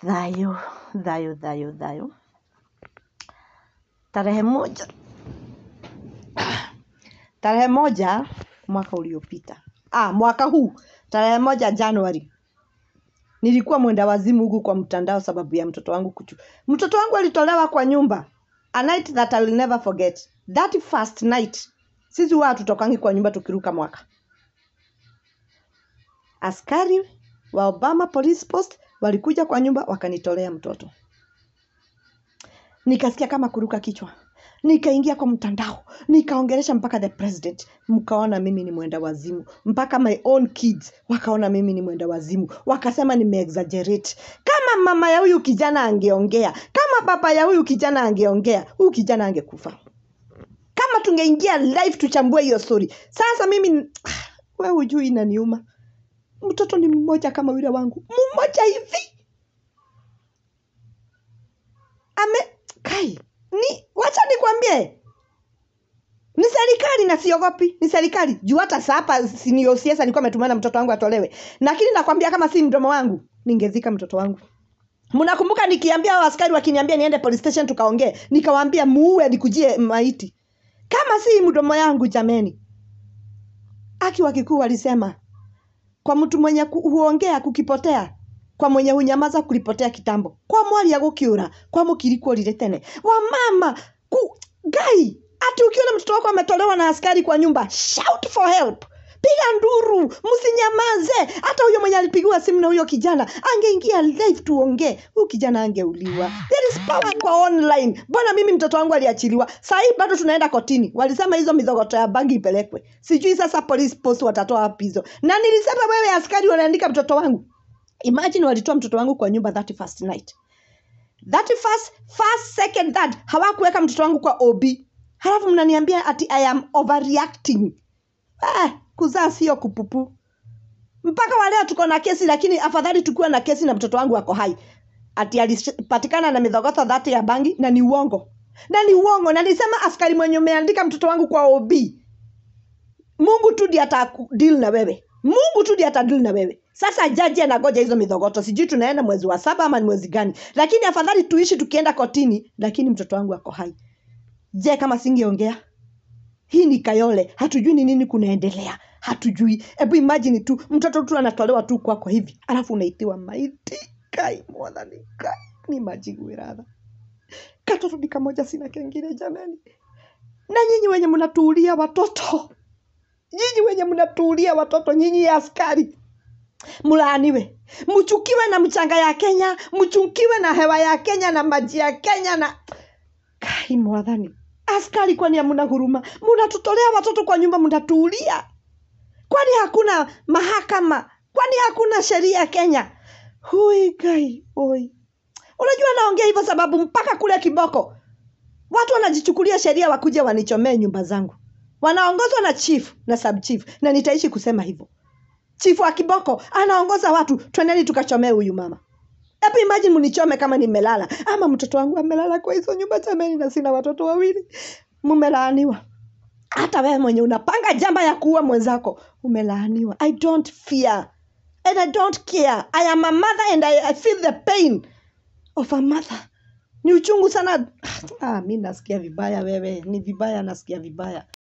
Thayo. Tarehe moja mwaka uliopita. Mwaka huu tarehe 1 Januari. Nilikuwa mwenda wazimu huku kwa mtandao sababu ya mtoto wangu Mtoto wangu alitolewa kwa nyumba. A night that I will never forget. That first night. Sisi huwa hatutokangi kwa nyumba tukiruka mwaka. Askari wa Obama Police Post walikuja kwa nyumba wakanitolea mtoto. Nikasikia kama kuruka kichwa. Nikaingia kwa mtandao. Nikaongelesha mpaka the president. Mkaona mimi ni mwenda wazimu. Mpaka my own kids wakaona mimi ni mwenda wazimu. Wakasema nimeexaggerate. Kama mama ya huyu kijana angeongea, kama baba ya huyu kijana angeongea, huyu kijana angekufa. Kama tungeingia live tuchambue hiyo story. Sasa mimi wewe hujui inaniuma. Mtoto ni mmoja kama yule wangu. Mmoja hivi. Wacha nikwambie. Ni serikali na siogopi. Ni serikali. Juu hata hapa senior CS alikuwa ametumana mtoto wangu atolewe. Lakini nakwambia kama si mdomo wangu, ningezika mtoto wangu. Mnakumbuka nikiambia hao askari wakiniambia niende police station tukaongee, nikawaambia muue nikujie maiti. Kama si mdomo yangu jameni. Haki wa kikuu walisema kwa mtu mwenye huongea kukipotea, kwa mwenye hunyamaza kulipotea kitambo. Kwa mwali ya gukiura, kwa mukiriko liretene. Wa mama, gai, ati ukiona mtoto wako ametolewa na askari kwa nyumba, shout for help. Piga nduru, msinyamaze. Hata huyo mwenye alipigiwa simu na huyo kijana, angeingia live tuongee. Huyo kijana angeuliwa. There is power kwa online. Mbona mimi mtoto wangu aliachiliwa? Sasa bado tunaenda kotini. Walisema hizo midhogoto ya bangi ipelekwe. Sijui sasa police post watatoa wapi hizo. Na nilisema wewe askari wanaandika mtoto wangu. Imagine walitoa mtoto wangu kwa nyumba that first night. That first, second, third. Hawakuweka mtoto wangu kwa OB. Halafu mnaniambia ati I am overreacting. Kuzaa sio kupupu. Mpaka wale tuko na kesi, lakini afadhali tukue na kesi na mtoto wangu wako hai. Ati alipatikana na midhogoto that ya bangi na ni uongo. Na nisema askari mwenye umeandika mtoto wangu kwa OB. Mungu tu ndiye atadeal na wewe. Sasa jaji anagoja hizo midhogoto. Sijui tunaenda mwezi wa 7 ama ni mwezi gani. Lakini afadhali tuishi tukienda kotini, lakini mtoto wangu wako hai. Je, kama singeongea? Hii ni Kayole. Hatujui ni nini kunaendelea. Hatujui. Hebu imagine tu mtoto tu anatolewa tu kwako hivi. Alafu unaitiwa maiti. Kai mwadhani. Ni majigu iradha. Katoto ni kamoja sina kengine jamani. Na nyinyi wenye mnatuulia watoto. Nyinyi askari. Mulaaniwe. Mchukiwe na mchanga ya Kenya. Mchukiwe na hewa ya Kenya na maji ya Kenya na kai mwadhani. Askari kwani hamna huruma? Mnatutolea watoto kwa nyumba mnatuulia. Kwani hakuna mahakama? Kwani hakuna sheria Kenya? Hui gai, oi. Unajua naongea hivyo sababu mpaka kule Kiboko watu wanajichukulia sheria wakuje wanichomee nyumba zangu. Wanaongozwa na chief na sub chief, na nitaishi kusema hivyo. Chief wa Kiboko anaongoza watu, twendeni tukachomee huyu mama. Hebu imagine mnichome kama nimelala ama mtoto wangu amelala kwa hizo nyumba jamani, na sina watoto wawili. Mumelaaniwa. Hata wewe mwenye unapanga jamba ya kuua mwenzako umelaaniwa. I don't fear and I don't care. I am a mother and I feel the pain of a mother. Ni uchungu sana. Mimi nasikia vibaya wewe. Ni vibaya, nasikia vibaya.